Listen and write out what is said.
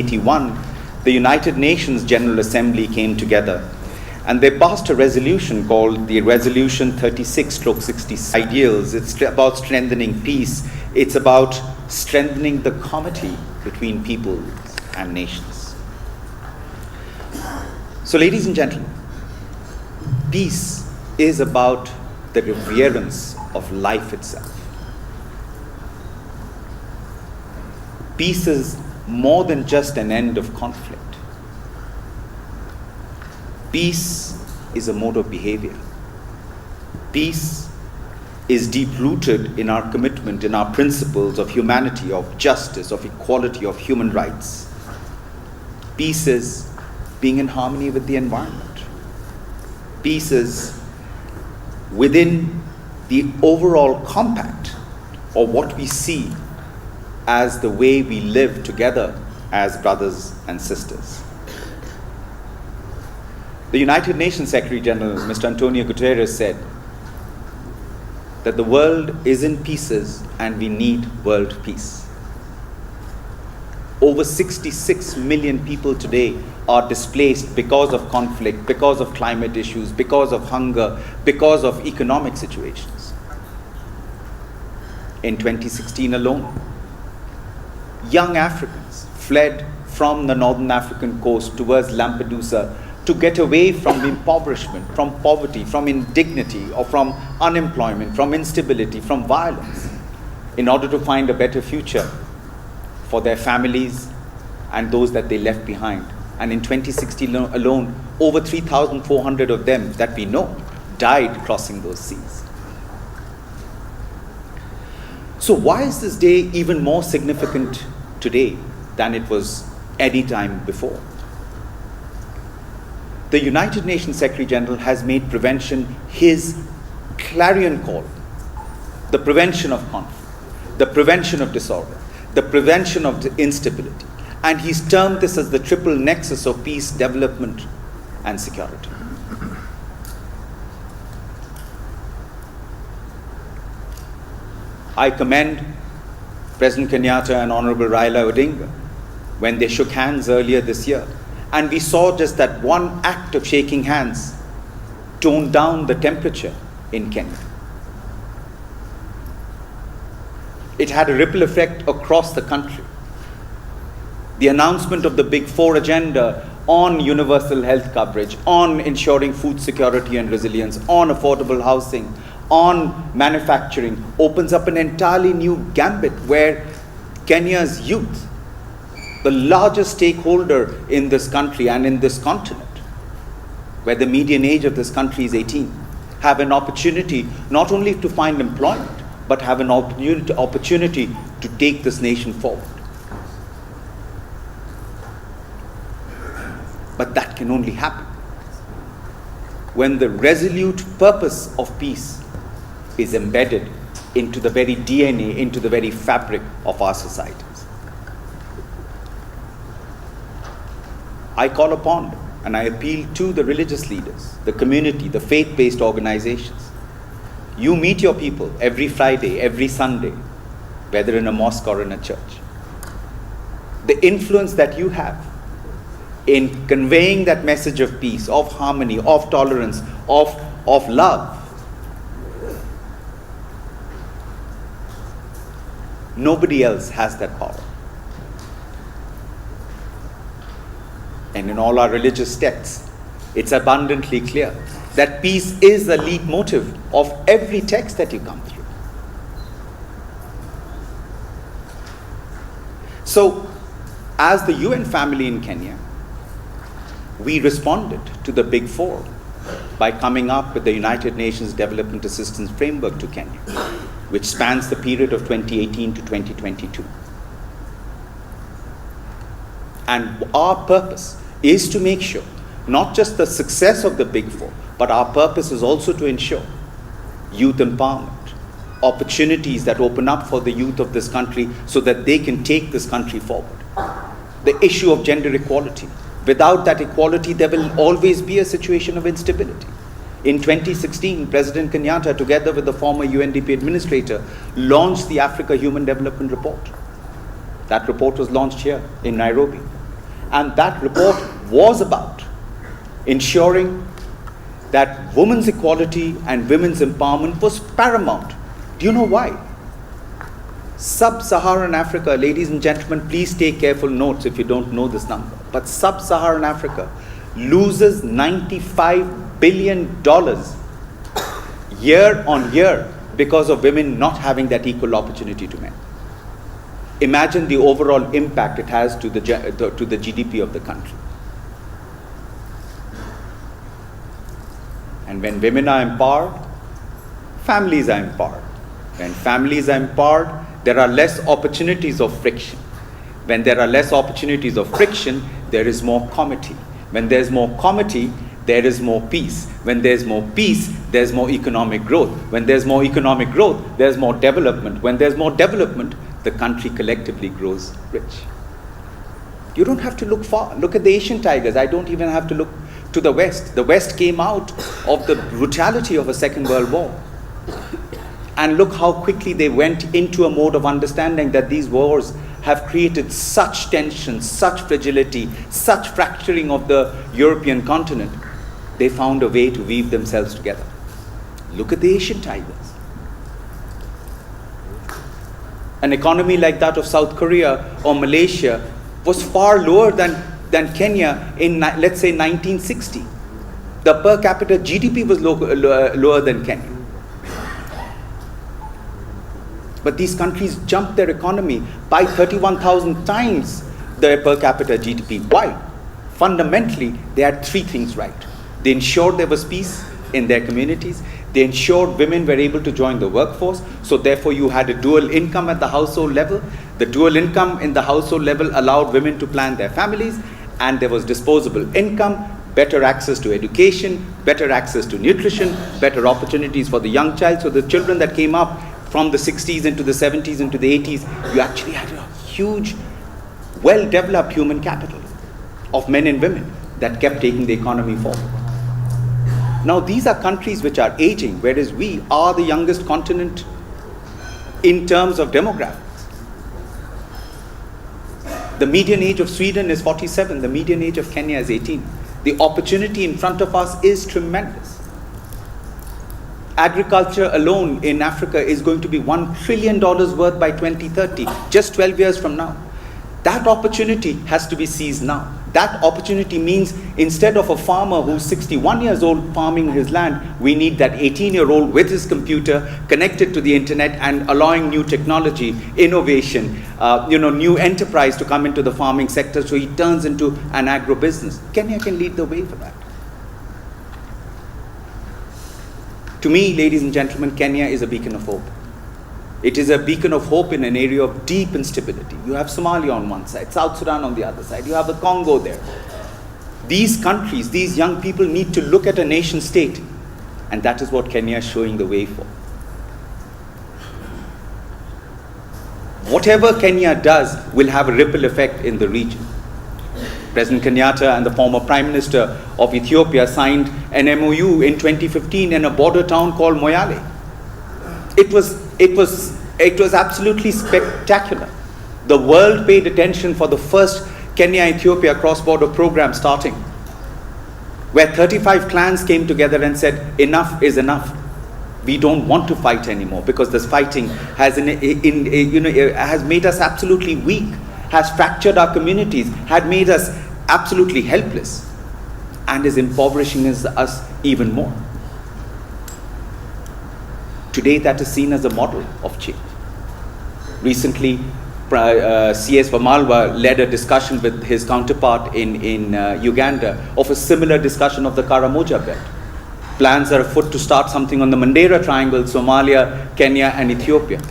1981, the United Nations General Assembly came together and they passed a resolution called the Resolution 36/66 Ideals. It's about strengthening peace. It's about strengthening the comity between peoples and nations. So, ladies and gentlemen, peace is about the reverence of life itself. Peace is more than just an end of conflict. Peace is a mode of behavior. Peace is deep-rooted in our commitment, in our principles of humanity, of justice, of equality, of human rights. Peace is being in harmony with the environment. Peace is within the overall compact of what we see as the way we live together as brothers and sisters. The United Nations Secretary General, Mr. Antonio Guterres, said that the world is in pieces and we need world peace. Over 66 million people today are displaced because of conflict, because of climate issues, because of hunger, because of economic situations. In 2016 alone, young Africans fled from the northern African coast towards Lampedusa to get away from impoverishment, from poverty, from indignity, or from unemployment, from instability, from violence, in order to find a better future for their families and those that they left behind. And in 2016 alone, over 3,400 of them that we know died crossing those seas. So why is this day even more significant today than it was any time before? The United Nations Secretary General has made prevention his clarion call. The prevention of conflict, the prevention of disorder, the prevention of instability. And he's termed this as the triple nexus of peace, development, and security. I commend President Kenyatta and Honorable Raila Odinga when they shook hands earlier this year. And we saw just that one act of shaking hands toned down the temperature in Kenya. It had a ripple effect across the country. The announcement of the Big Four agenda on universal health coverage, on ensuring food security and resilience, on affordable housing, on manufacturing, opens up an entirely new gambit where Kenya's youth, the largest stakeholder in this country and in this continent, where the median age of this country is 18, have an opportunity not only to find employment, but have an opportunity to take this nation forward. But that can only happen when the resolute purpose of peace is embedded into the very DNA, into the very fabric of our societies. I call upon and I appeal to the religious leaders, the community, the faith-based organizations. You meet your people every Friday, every Sunday, whether in a mosque or in a church. The influence that you have in conveying that message of peace, of harmony, of tolerance, of love, nobody else has that power. And in all our religious texts, it's abundantly clear that peace is the lead motive of every text that you come through. So, as the UN family in Kenya, we responded to the Big Four by coming up with the United Nations Development Assistance Framework to Kenya, which spans the period of 2018 to 2022. And our purpose is to make sure not just the success of the Big Four, but our purpose is also to ensure youth empowerment, opportunities that open up for the youth of this country so that they can take this country forward. The issue of gender equality. Without that equality, there will always be a situation of instability. In 2016, President Kenyatta, together with the former UNDP administrator, launched the Africa Human Development Report. That report was launched here in Nairobi. And that report was about ensuring that women's equality and women's empowerment was paramount. Do you know why? Sub-Saharan Africa, ladies and gentlemen, please take careful notes if you don't know this number, but Sub-Saharan Africa loses $95 billion year on year because of women not having that equal opportunity to men. Imagine the overall impact it has to the GDP of the country. And when women are empowered, families are empowered. When families are empowered, there are less opportunities of friction. When there are less opportunities of friction, there is more comity. When there's more comity, there is more peace. When there's more peace, there's more economic growth. When there's more economic growth, there's more development. When there's more development, the country collectively grows rich. You don't have to look far. Look at the Asian tigers. I don't even have to look to the West. The West came out of the brutality of a Second World War. And look how quickly they went into a mode of understanding that these wars have created such tension, such fragility, such fracturing of the European continent. They found a way to weave themselves together. Look at the Asian tigers. An economy like that of South Korea or Malaysia was far lower than Kenya in, let's say, 1960. The per capita GDP was lower than Kenya. But these countries jumped their economy by 31,000 times their per capita GDP. Why? Fundamentally, they had three things right. They ensured there was peace in their communities. They ensured women were able to join the workforce. So therefore, you had a dual income at the household level. The dual income in the household level allowed women to plan their families. And there was disposable income, better access to education, better access to nutrition, better opportunities for the young child. So the children that came up from the 60s into the 70s into the 80s, you actually had a huge, well-developed human capital of men and women that kept taking the economy forward. Now, these are countries which are aging, whereas we are the youngest continent in terms of demographics. The median age of Sweden is 47, the median age of Kenya is 18. The opportunity in front of us is tremendous. Agriculture alone in Africa is going to be $1 trillion worth by 2030, just 12 years from now. That opportunity has to be seized now. That opportunity means instead of a farmer who's 61 years old farming his land, we need that 18-year-old with his computer connected to the internet and allowing new technology, innovation, new enterprise to come into the farming sector so he turns into an agro-business. Kenya can lead the way for that. To me, ladies and gentlemen, Kenya is a beacon of hope. It is a beacon of hope in an area of deep instability. You have Somalia on one side, South Sudan on the other side, you have the Congo there. These countries, these young people need to look at a nation state, and that is what Kenya is showing the way for. Whatever Kenya does will have a ripple effect in the region. President Kenyatta and the former Prime Minister of Ethiopia signed an MOU in 2015 in a border town called Moyale. It was absolutely spectacular. The world paid attention for the first Kenya-Ethiopia cross-border program starting, where 35 clans came together and said, enough is enough. We don't want to fight anymore because this fighting has made us absolutely weak, has fractured our communities, had made us absolutely helpless, and is impoverishing us even more. Today, that is seen as a model of change. Recently, C.S. Vamalwa led a discussion with his counterpart in Uganda of a similar discussion of the Karamoja Belt. Plans are afoot to start something on the Mandera Triangle, Somalia, Kenya, and Ethiopia.